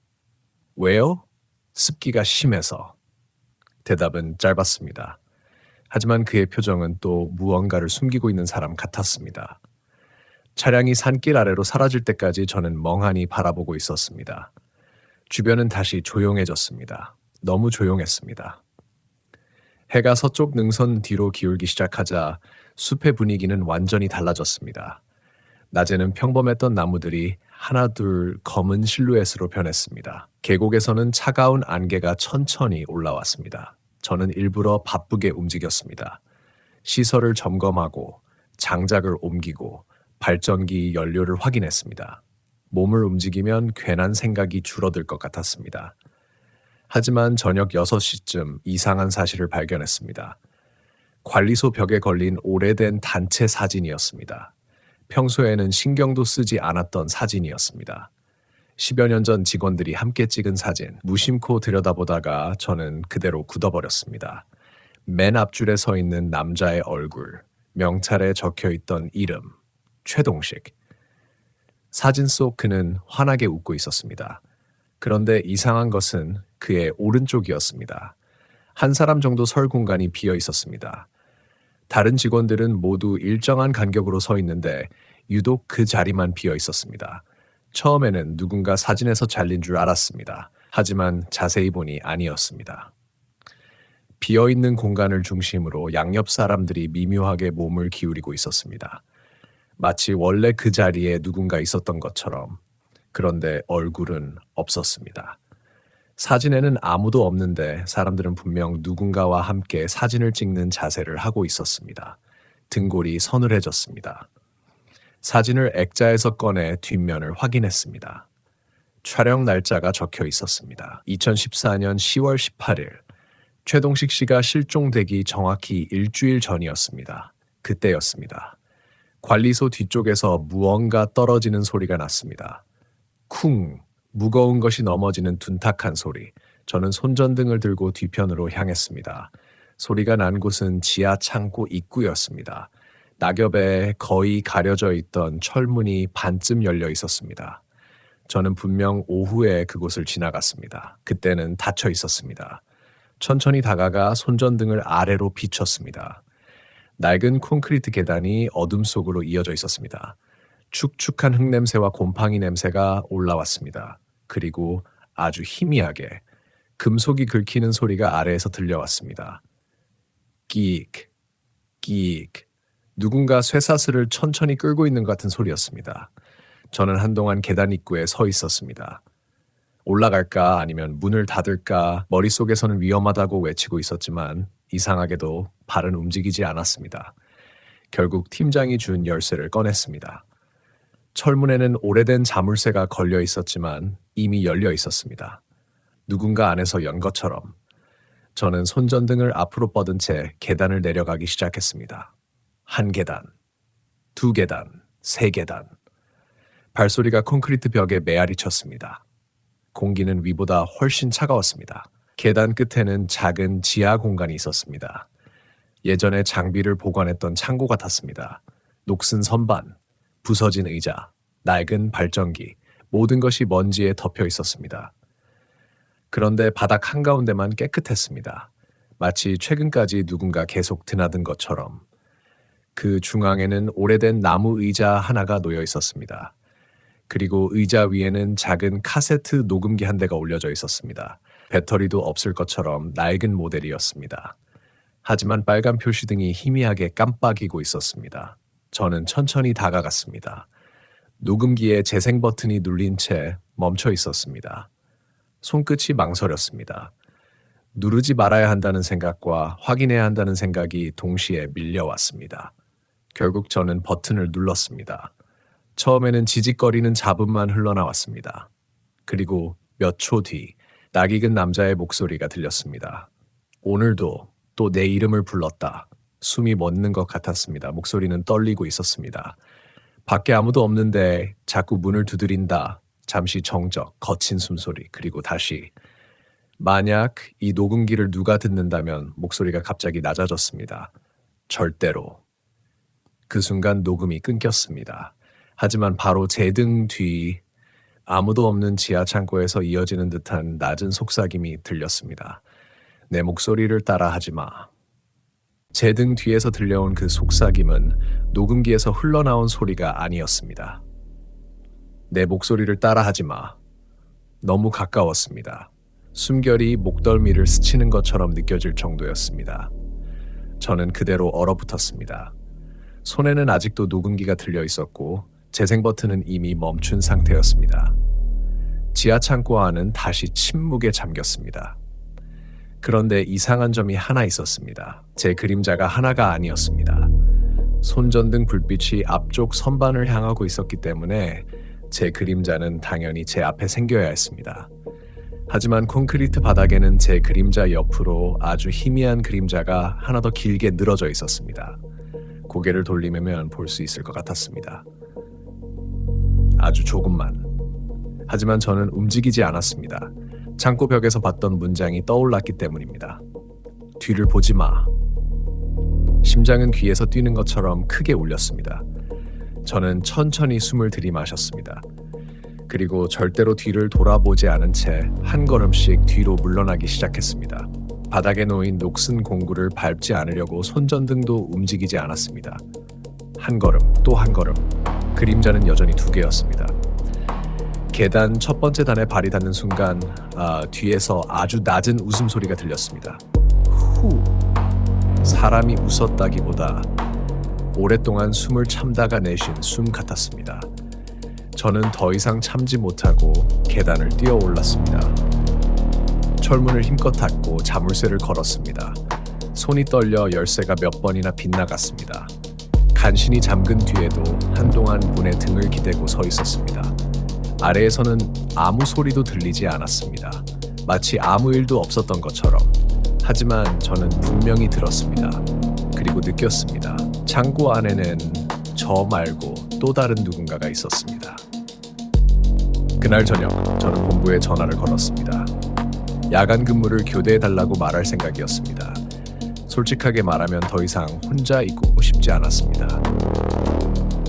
[SPEAKER 1] 왜요? 습기가 심해서. 대답은 짧았습니다. 하지만 그의 표정은 또 무언가를 숨기고 있는 사람 같았습니다. 차량이 산길 아래로 사라질 때까지 저는 멍하니 바라보고 있었습니다. 주변은 다시 조용해졌습니다. 너무 조용했습니다. 해가 서쪽 능선 뒤로 기울기 시작하자 숲의 분위기는 완전히 달라졌습니다. 낮에는 평범했던 나무들이 하나둘 검은 실루엣으로 변했습니다. 계곡에서는 차가운 안개가 천천히 올라왔습니다. 저는 일부러 바쁘게 움직였습니다. 시설을 점검하고 장작을 옮기고 발전기 연료를 확인했습니다. 몸을 움직이면 괜한 생각이 줄어들 것 같았습니다. 하지만 저녁 6시쯤 이상한 사실을 발견했습니다. 관리소 벽에 걸린 오래된 단체 사진이었습니다. 평소에는 신경도 쓰지 않았던 사진이었습니다. 10여 년 전 직원들이 함께 찍은 사진, 무심코 들여다보다가 저는 그대로 굳어버렸습니다. 맨 앞줄에 서 있는 남자의 얼굴, 명찰에 적혀있던 이름, 최동식. 사진 속 그는 환하게 웃고 있었습니다. 그런데 이상한 것은 그의 오른쪽이었습니다. 한 사람 정도 설 공간이 비어 있었습니다. 다른 직원들은 모두 일정한 간격으로 서 있는데 유독 그 자리만 비어 있었습니다. 처음에는 누군가 사진에서 잘린 줄 알았습니다. 하지만 자세히 보니 아니었습니다. 비어있는 공간을 중심으로 양옆 사람들이 미묘하게 몸을 기울이고 있었습니다. 마치 원래 그 자리에 누군가 있었던 것처럼. 그런데 얼굴은 없었습니다. 사진에는 아무도 없는데 사람들은 분명 누군가와 함께 사진을 찍는 자세를 하고 있었습니다. 등골이 서늘해졌습니다. 사진을 액자에서 꺼내 뒷면을 확인했습니다. 촬영 날짜가 적혀 있었습니다. 2014년 10월 18일. 최동식 씨가 실종되기 정확히 일주일 전이었습니다. 그때였습니다. 관리소 뒤쪽에서 무언가 떨어지는 소리가 났습니다. 쿵! 무거운 것이 넘어지는 둔탁한 소리. 저는 손전등을 들고 뒤편으로 향했습니다. 소리가 난 곳은 지하 창고 입구였습니다. 낙엽에 거의 가려져 있던 철문이 반쯤 열려 있었습니다. 저는 분명 오후에 그곳을 지나갔습니다. 그때는 닫혀 있었습니다. 천천히 다가가 손전등을 아래로 비췄습니다. 낡은 콘크리트 계단이 어둠 속으로 이어져 있었습니다. 축축한 흙냄새와 곰팡이 냄새가 올라왔습니다. 그리고 아주 희미하게 금속이 긁히는 소리가 아래에서 들려왔습니다. 끼익, 끼익. 누군가 쇠사슬을 천천히 끌고 있는 것 같은 소리였습니다. 저는 한동안 계단 입구에 서 있었습니다. 올라갈까 아니면 문을 닫을까 머릿속에서는 위험하다고 외치고 있었지만 이상하게도 발은 움직이지 않았습니다. 결국 팀장이 준 열쇠를 꺼냈습니다. 철문에는 오래된 자물쇠가 걸려 있었지만 이미 열려 있었습니다. 누군가 안에서 연 것처럼. 저는 손전등을 앞으로 뻗은 채 계단을 내려가기 시작했습니다. 1계단, 2계단, 3계단. 발소리가 콘크리트 벽에 메아리 쳤습니다. 공기는 위보다 훨씬 차가웠습니다. 계단 끝에는 작은 지하 공간이 있었습니다. 예전에 장비를 보관했던 창고 같았습니다. 녹슨 선반, 부서진 의자, 낡은 발전기, 모든 것이 먼지에 덮여 있었습니다. 그런데 바닥 한가운데만 깨끗했습니다. 마치 최근까지 누군가 계속 드나든 것처럼. 그 중앙에는 오래된 나무 의자 하나가 놓여 있었습니다. 그리고 의자 위에는 작은 카세트 녹음기 한 대가 올려져 있었습니다. 배터리도 없을 것처럼 낡은 모델이었습니다. 하지만 빨간 표시등이 희미하게 깜빡이고 있었습니다. 저는 천천히 다가갔습니다. 녹음기에 재생 버튼이 눌린 채 멈춰 있었습니다. 손끝이 망설였습니다. 누르지 말아야 한다는 생각과 확인해야 한다는 생각이 동시에 밀려왔습니다. 결국 저는 버튼을 눌렀습니다. 처음에는 지직거리는 잡음만 흘러나왔습니다. 그리고 몇 초 뒤 낯익은 남자의 목소리가 들렸습니다. 오늘도 또 내 이름을 불렀다. 숨이 멎는 것 같았습니다. 목소리는 떨리고 있었습니다. 밖에 아무도 없는데 자꾸 문을 두드린다. 잠시 정적, 거친 숨소리, 그리고 다시. 만약 이 녹음기를 누가 듣는다면 목소리가 갑자기 낮아졌습니다. 절대로. 그 순간 녹음이 끊겼습니다. 하지만 바로 제 등 뒤 아무도 없는 지하 창고에서 이어지는 듯한 낮은 속삭임이 들렸습니다. 내 목소리를 따라 하지 마. 제 등 뒤에서 들려온 그 속삭임은 녹음기에서 흘러나온 소리가 아니었습니다. 내 목소리를 따라 하지 마. 너무 가까웠습니다. 숨결이 목덜미를 스치는 것처럼 느껴질 정도였습니다. 저는 그대로 얼어붙었습니다. 손에는 아직도 녹음기가 들려 있었고 재생 버튼은 이미 멈춘 상태였습니다. 지하 창고 안은 다시 침묵에 잠겼습니다. 그런데 이상한 점이 하나 있었습니다. 제 그림자가 하나가 아니었습니다. 손전등 불빛이 앞쪽 선반을 향하고 있었기 때문에 제 그림자는 당연히 제 앞에 생겨야 했습니다. 하지만 콘크리트 바닥에는 제 그림자 옆으로 아주 희미한 그림자가 하나 더 길게 늘어져 있었습니다. 고개를 돌리면 볼 수 있을 것 같았습니다. 아주 조금만. 하지만 저는 움직이지 않았습니다. 창고 벽에서 봤던 문장이 떠올랐기 때문입니다. 뒤를 보지 마. 심장은 귀에서 뛰는 것처럼 크게 울렸습니다. 저는 천천히 숨을 들이마셨습니다. 그리고 절대로 뒤를 돌아보지 않은 채 한 걸음씩 뒤로 물러나기 시작했습니다. 바닥에 놓인 녹슨 공구를 밟지 않으려고 손전등도 움직이지 않았습니다. 한 걸음, 또 한 걸음. 그림자는 여전히 2개였습니다. 계단 첫 번째 단에 발이 닿는 순간 뒤에서 아주 낮은 웃음소리가 들렸습니다. 후. 사람이 웃었다기보다 오랫동안 숨을 참다가 내쉰 숨 같았습니다. 저는 더 이상 참지 못하고 계단을 뛰어 올랐습니다. 철문을 힘껏 닫고 자물쇠를 걸었습니다. 손이 떨려 열쇠가 몇 번이나 빗나갔습니다. 간신히 잠근 뒤에도 한동안 문에 등을 기대고 서 있었습니다. 아래에서는 아무 소리도 들리지 않았습니다. 마치 아무 일도 없었던 것처럼. 하지만 저는 분명히 들었습니다. 그리고 느꼈습니다. 창고 안에는 저 말고 또 다른 누군가가 있었습니다. 그날 저녁 저는 본부에 전화를 걸었습니다. 야간 근무를 교대해달라고 말할 생각이었습니다. 솔직하게 말하면 더 이상 혼자 있고 싶지 않았습니다.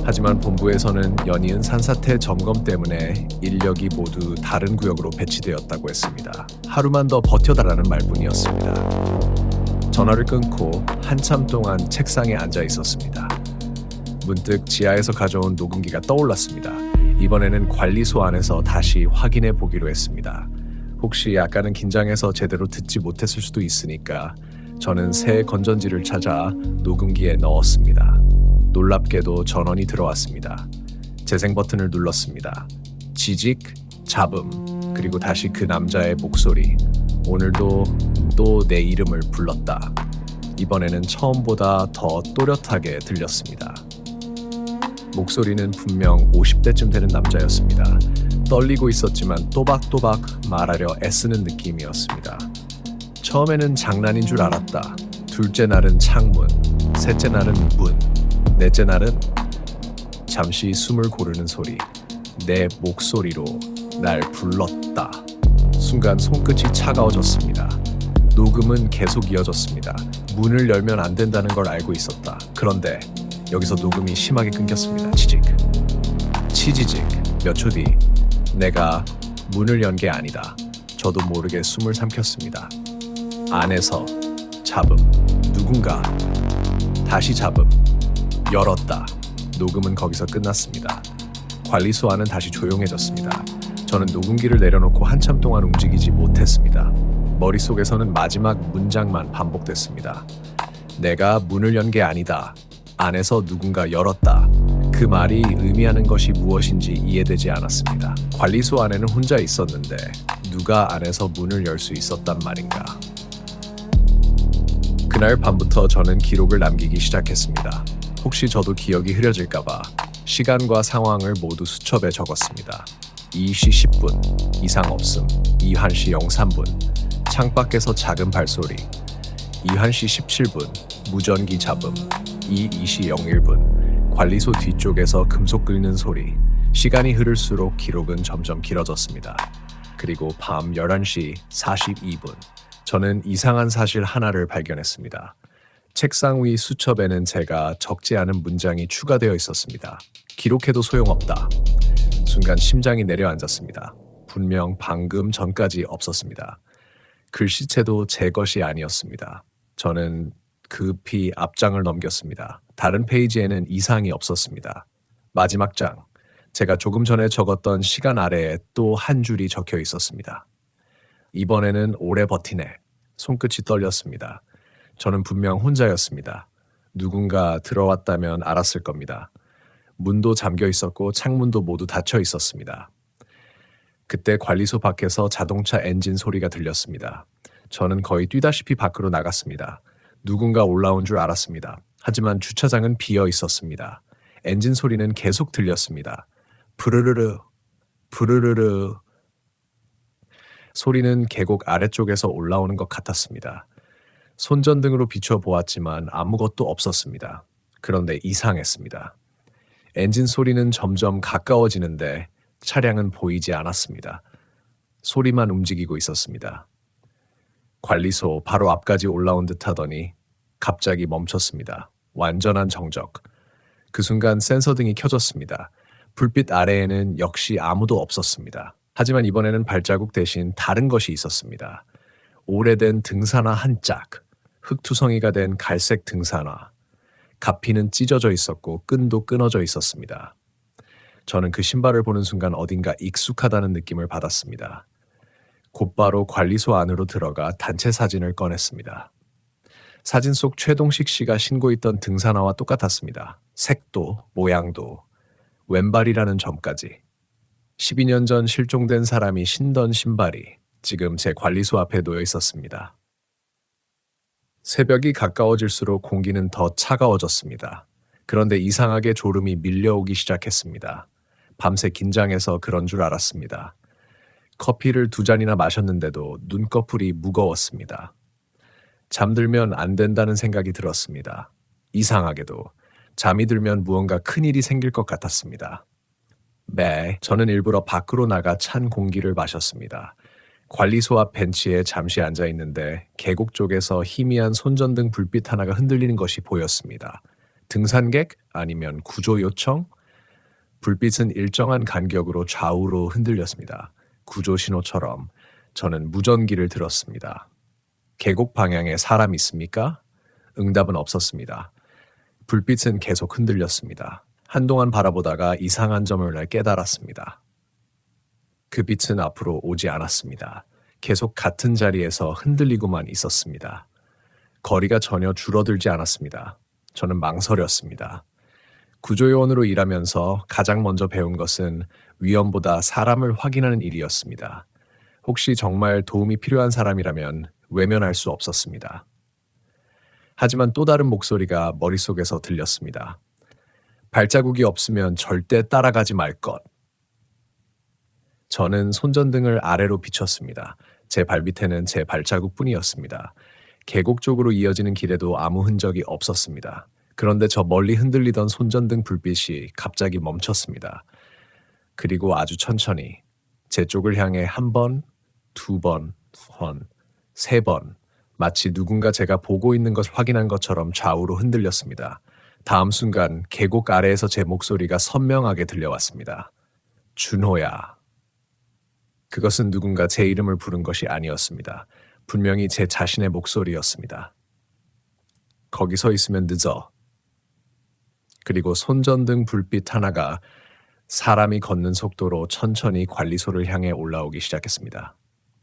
[SPEAKER 1] 하지만 본부에서는 연이은 산사태 점검 때문에 인력이 모두 다른 구역으로 배치되었다고 했습니다. 하루만 더 버텨달라는 말뿐이었습니다. 전화를 끊고 한참 동안 책상에 앉아 있었습니다. 문득 지하에서 가져온 녹음기가 떠올랐습니다. 이번에는 관리소 안에서 다시 확인해 보기로 했습니다. 혹시 아까는 긴장해서 제대로 듣지 못했을 수도 있으니까 저는 새 건전지를 찾아 녹음기에 넣었습니다. 놀랍게도 전원이 들어왔습니다. 재생 버튼을 눌렀습니다. 지직, 잡음, 그리고 다시 그 남자의 목소리. 오늘도 또 내 이름을 불렀다. 이번에는 처음보다 더 또렷하게 들렸습니다. 목소리는 분명 50대쯤 되는 남자였습니다. 떨리고 있었지만 또박또박 말하려 애쓰는 느낌이었습니다. 처음에는 장난인 줄 알았다. 둘째 날은 창문, 셋째 날은 문, 넷째 날은 잠시 숨을 고르는 소리. 내 목소리로 날 불렀다. 순간 손끝이 차가워졌습니다. 녹음은 계속 이어졌습니다. 문을 열면 안 된다는 걸 알고 있었다. 그런데 여기서 녹음이 심하게 끊겼습니다. 치지직. 몇 초 뒤 내가 문을 연 게 아니다. 저도 모르게 숨을 삼켰습니다. 안에서 잡음. 누군가. 다시 잡음. 열었다. 녹음은 거기서 끝났습니다. 관리소 안은 다시 조용해졌습니다. 저는 녹음기를 내려놓고 한참 동안 움직이지 못했습니다. 머릿속에서는 마지막 문장만 반복됐습니다. 내가 문을 연 게 아니다. 안에서 누군가 열었다. 그 말이 의미하는 것이 무엇인지 이해되지 않았습니다. 관리소 안에는 혼자 있었는데 누가 안에서 문을 열 수 있었단 말인가. 그날 밤부터 저는 기록을 남기기 시작했습니다. 혹시 저도 기억이 흐려질까봐 시간과 상황을 모두 수첩에 적었습니다. 2시 10분, 이상 없음. 1시 03분, 창밖에서 작은 발소리. 2시 17분, 무전기 잡음. 2시 01분, 관리소 뒤쪽에서 금속 긁는 소리. 시간이 흐를수록 기록은 점점 길어졌습니다. 그리고 밤 11시 42분, 저는 이상한 사실 하나를 발견했습니다. 책상 위 수첩에는 제가 적지 않은 문장이 추가되어 있었습니다. 기록해도 소용없다. 순간 심장이 내려앉았습니다. 분명 방금 전까지 없었습니다. 글씨체도 제 것이 아니었습니다. 저는 급히 앞장을 넘겼습니다. 다른 페이지에는 이상이 없었습니다. 마지막 장, 제가 조금 전에 적었던 시간 아래에 또 한 줄이 적혀 있었습니다. 이번에는 오래 버티네. 손끝이 떨렸습니다. 저는 분명 혼자였습니다. 누군가 들어왔다면 알았을 겁니다. 문도 잠겨 있었고 창문도 모두 닫혀 있었습니다. 그때 관리소 밖에서 자동차 엔진 소리가 들렸습니다. 저는 거의 뛰다시피 밖으로 나갔습니다. 누군가 올라온 줄 알았습니다. 하지만 주차장은 비어 있었습니다. 엔진 소리는 계속 들렸습니다. 부르르르, 부르르르. 소리는 계곡 아래쪽에서 올라오는 것 같았습니다. 손전등으로 비춰보았지만 아무것도 없었습니다. 그런데 이상했습니다. 엔진 소리는 점점 가까워지는데 차량은 보이지 않았습니다. 소리만 움직이고 있었습니다. 관리소 바로 앞까지 올라온 듯 하더니 갑자기 멈췄습니다. 완전한 정적. 그 순간 센서등이 켜졌습니다. 불빛 아래에는 역시 아무도 없었습니다. 하지만 이번에는 발자국 대신 다른 것이 있었습니다. 오래된 등산화 한 짝, 흙투성이가 된 갈색 등산화. 가피는 찢어져 있었고 끈도 끊어져 있었습니다. 저는 그 신발을 보는 순간 어딘가 익숙하다는 느낌을 받았습니다. 곧바로 관리소 안으로 들어가 단체 사진을 꺼냈습니다. 사진 속 최동식 씨가 신고 있던 등산화와 똑같았습니다. 색도, 모양도, 왼발이라는 점까지. 12년 전 실종된 사람이 신던 신발이 지금 제 관리소 앞에 놓여 있었습니다. 새벽이 가까워질수록 공기는 더 차가워졌습니다. 그런데 이상하게 졸음이 밀려오기 시작했습니다. 밤새 긴장해서 그런 줄 알았습니다. 커피를 2잔이나 마셨는데도 눈꺼풀이 무거웠습니다. 잠들면 안 된다는 생각이 들었습니다. 이상하게도 잠이 들면 무언가 큰일이 생길 것 같았습니다. 저는 일부러 밖으로 나가 찬 공기를 마셨습니다. 관리소 앞 벤치에 잠시 앉아 있는데 계곡 쪽에서 희미한 손전등 불빛 하나가 흔들리는 것이 보였습니다. 등산객? 아니면 구조 요청? 불빛은 일정한 간격으로 좌우로 흔들렸습니다. 구조 신호처럼. 저는 무전기를 들었습니다. 계곡 방향에 사람 있습니까? 응답은 없었습니다. 불빛은 계속 흔들렸습니다. 한동안 바라보다가 이상한 점을 깨달았습니다. 그 빛은 앞으로 오지 않았습니다. 계속 같은 자리에서 흔들리고만 있었습니다. 거리가 전혀 줄어들지 않았습니다. 저는 망설였습니다. 구조요원으로 일하면서 가장 먼저 배운 것은 위험보다 사람을 확인하는 일이었습니다. 혹시 정말 도움이 필요한 사람이라면 외면할 수 없었습니다. 하지만 또 다른 목소리가 머릿속에서 들렸습니다. 발자국이 없으면 절대 따라가지 말 것. 저는 손전등을 아래로 비췄습니다. 제 발밑에는 제 발자국뿐이었습니다. 계곡 쪽으로 이어지는 길에도 아무 흔적이 없었습니다. 그런데 저 멀리 흔들리던 손전등 불빛이 갑자기 멈췄습니다. 그리고 아주 천천히 제 쪽을 향해 1번, 2번, 3번, 마치 누군가 제가 보고 있는 것을 확인한 것처럼 좌우로 흔들렸습니다. 다음 순간 계곡 아래에서 제 목소리가 선명하게 들려왔습니다. 준호야. 그것은 누군가 제 이름을 부른 것이 아니었습니다. 분명히 제 자신의 목소리였습니다. 거기 서 있으면 늦어. 그리고 손전등 불빛 하나가 사람이 걷는 속도로 천천히 관리소를 향해 올라오기 시작했습니다.